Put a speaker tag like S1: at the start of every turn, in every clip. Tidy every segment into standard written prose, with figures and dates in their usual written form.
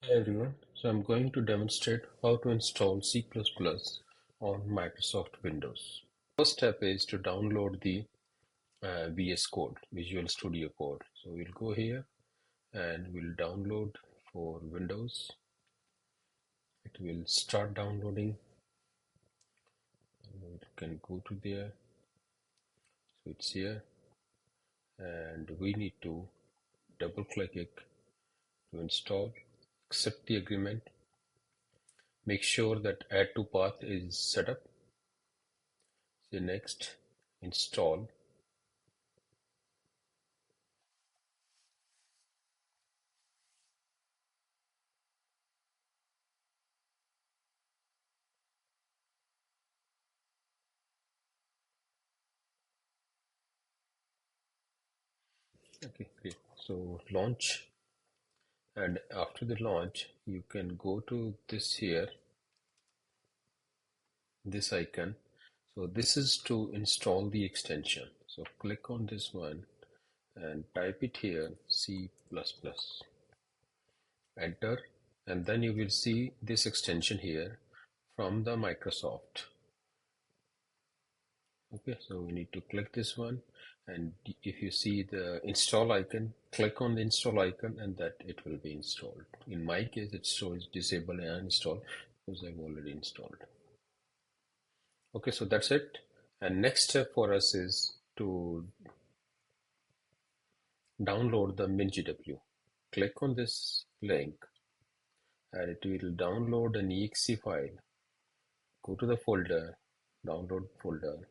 S1: Hi everyone, so I'm going to demonstrate how to install C++ on Microsoft Windows. First step is to download the VS Code, Visual Studio Code. So we'll go here and we'll download for Windows. It will start downloading. You can go to there, so it's here, and we need to double click it to install, accept the agreement, make sure that add to path is set up, say next, install. Okay, great. So launch, and after the launch, you can go to this here, this icon. So this is to install the extension. So click on this one and type it here, C++. Enter, and then you will see this extension here from the Microsoft. Okay, so we need to click this one, and if you see the install icon, click on the install icon and that it will be installed. In my case, it shows disable and install because I've already installed. Okay, so that's it. And next step for us is to download the minGW. Click on this link and it will download an exe file. Go to the folder, download folder,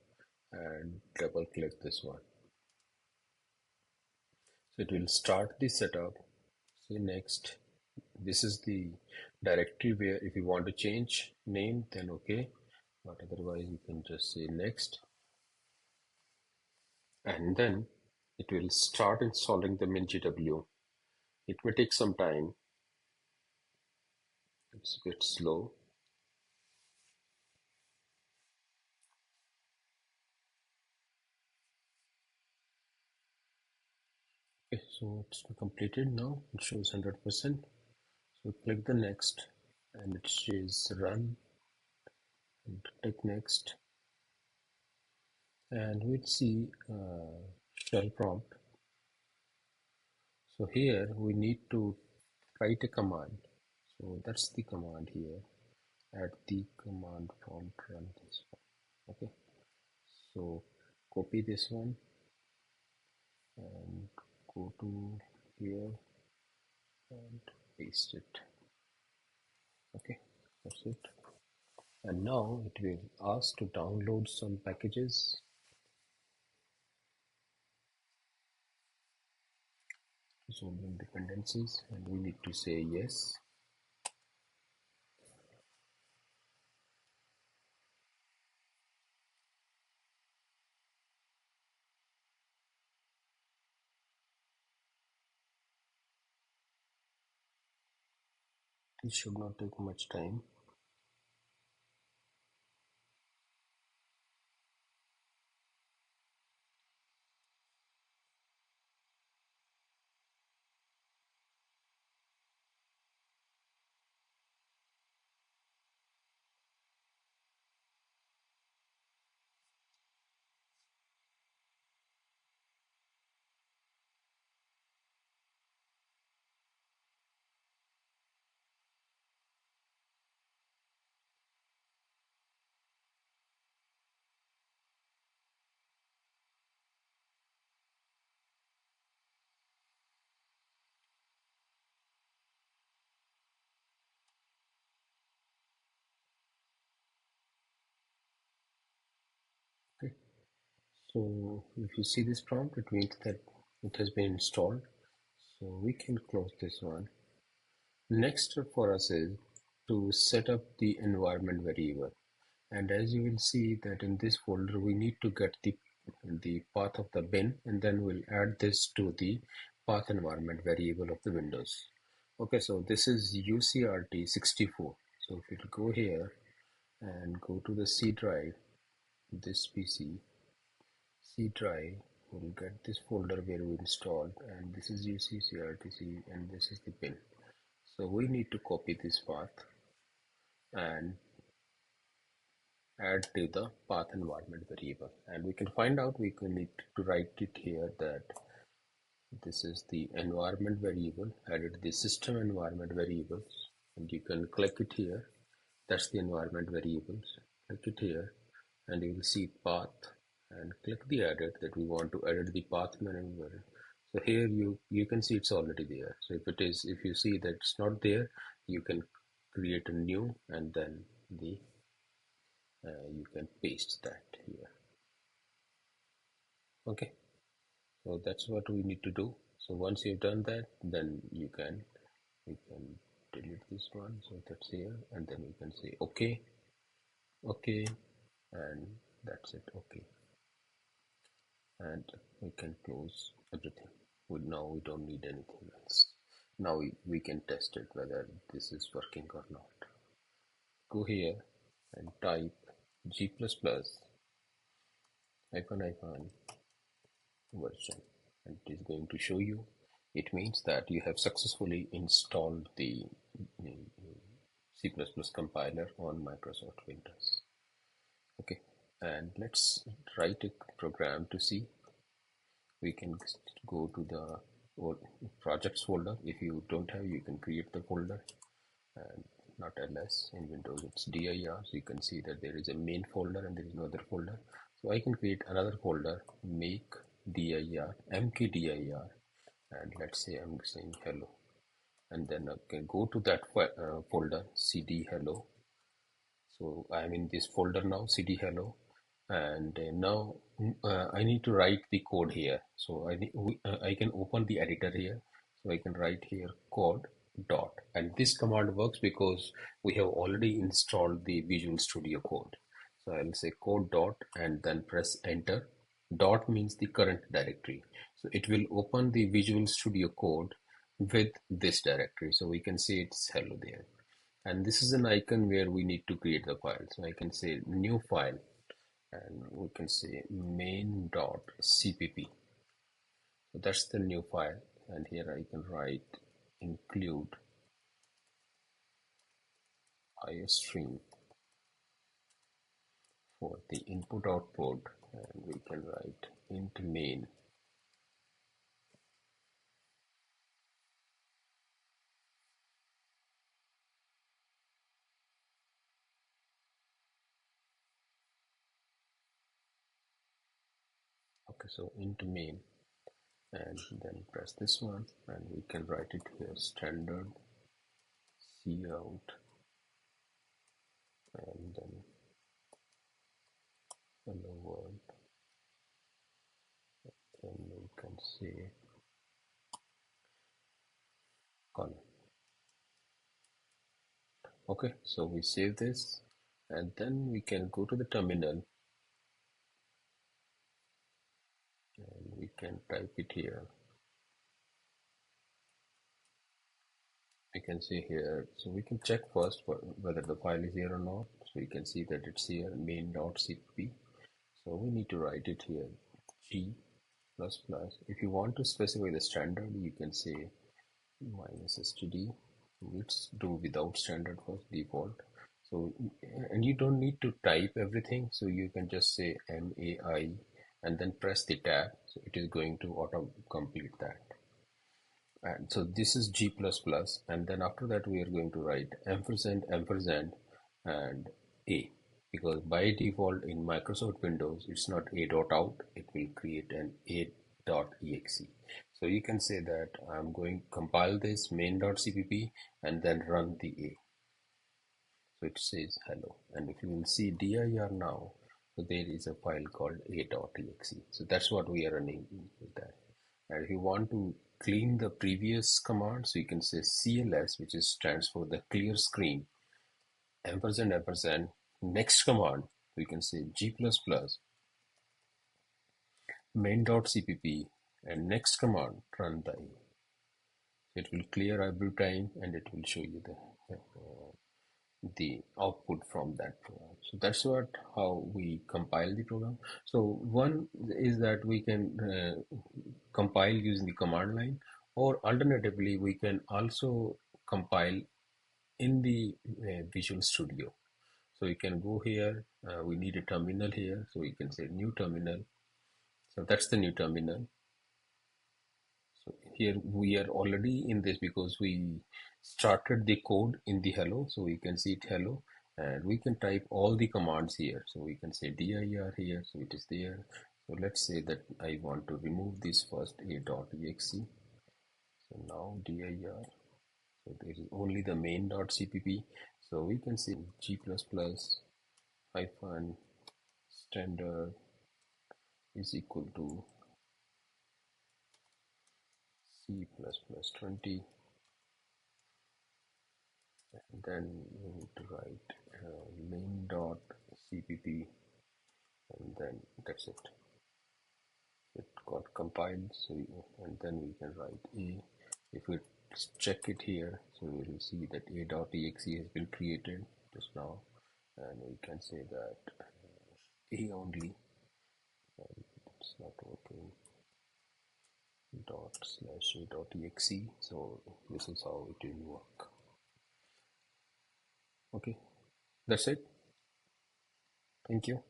S1: and double click this one. So it will start the setup. Say next. This is the directory where if you want to change name, then okay, but otherwise you can just say next, and then it will start installing the minGW. It may take some time. It's a bit slow. Okay, so it's completed now. It shows 100%. So click the next, and it says run, and click next, and we'll see shell prompt. So here we need to write a command. So that's the command here. Add the command prompt, run this one. Okay, so copy this one and go to here and paste it. Okay, that's it. And now it will ask to download some packages, resolving dependencies, and we need to say yes. This should not take much time. Okay, so if you see this prompt, it means that it has been installed. So we can close this one. Next step for us is to set up the environment variable. And as you will see that in this folder, we need to get the path of the bin, and then we'll add this to the path environment variable of the Windows. Okay, so this is UCRT64. So if you go here and go to the C drive, this PC, C drive, we'll get this folder where we installed, and this is UCCRTC, and this is the bin. So we need to copy this path and add to the path environment variable, and we can find out, we can need to write it here that this is the environment variable, added the system environment variables, and you can click it here. That's the environment variables. Click it here and you will see path, and click the edit that we want to edit the path manager. So here you can see it's already there. So if you see that it's not there, you can create a new, and then the you can paste that here. Okay, so that's what we need to do. So once you've done that, then we can delete this one, so that's here, and then we can say okay, okay, and that's it. Okay, and we can close everything. Now we don't need anything else. Now we can test it whether this is working or not. Go here and type g++ hyphen hyphen version, and it is going to show you. It means that you have successfully installed the C++ compiler on Microsoft Windows. Okay, and let's write a program to see. We can go to the projects folder. If you don't have, you can create the folder, and not ls. In Windows it's dir, so you can see that there is a main folder and there is no other folder. So I can create another folder, make dir mkdir, and let's say I'm saying hello, and then I can go to that folder cd hello. So I'm in this folder now, cd hello, and now I need to write the code here. So I can open the editor here, so I can write here code dot, and this command works because we have already installed the Visual Studio Code. So I'll say code dot and then press enter. Dot means the current directory, so it will open the Visual Studio Code with this directory, so we can see it's hello there. And this is an icon where we need to create the file, so I can say new file, and we can say main.cpp. So that's the new file, and here I can write include iostream for the input output, and we can write int main. Okay, so int main, and then press this one, and we can write it here standard cout, and then hello world, then we can say colon. Okay, so we save this, and then we can go to the terminal, and we can type it here. We can see here, so we can check first whether the file is here or not. So you can see that it's here, main.cpp. So we need to write it here, g++. If you want to specify the standard, you can say -std. Let's do without standard first, default. So, and you don't need to type everything, so you can just say mai and then press the tab, so it is going to auto complete that. And so this is g++, and then after that we are going to write ampersand ampersand and a, because by default in Microsoft Windows it's not a dot out, it will create an a dot exe. So you can say that I'm going to compile this main.cpp and then run the a. So it says hello, and if you will see dir now, so there is a file called a.exe. So that's what we are running with that. And if you want to clean the previous command, so you can say cls, which is stands for the clear screen, ampersand ampersand, next command, we can say g++ main.cpp, and next command run the a. It will clear every time, and it will show you the output from that program. So that's what how we compile the program. So one is that we can compile using the command line, or alternatively we can also compile in the Visual Studio. So you can go here, we need a terminal here, so you can say new terminal. So that's the new terminal. So here we are already in this because we started the code in the hello, so we can see it hello, and we can type all the commands here. So we can say dir here, so it is there. So let's say that I want to remove this first a.exe. So now dir, so there is only the main.cpp. So we can say g++ hyphen standard is equal to C++20, and then we need to write main.cpp, and then that's it. It got compiled, so and then we can write a. If we check it here, so we will see that a.exe has been created just now, and we can say that a only, and it's not working, dot/a.exe. So this is how it will work. Okay, that's it. Thank you.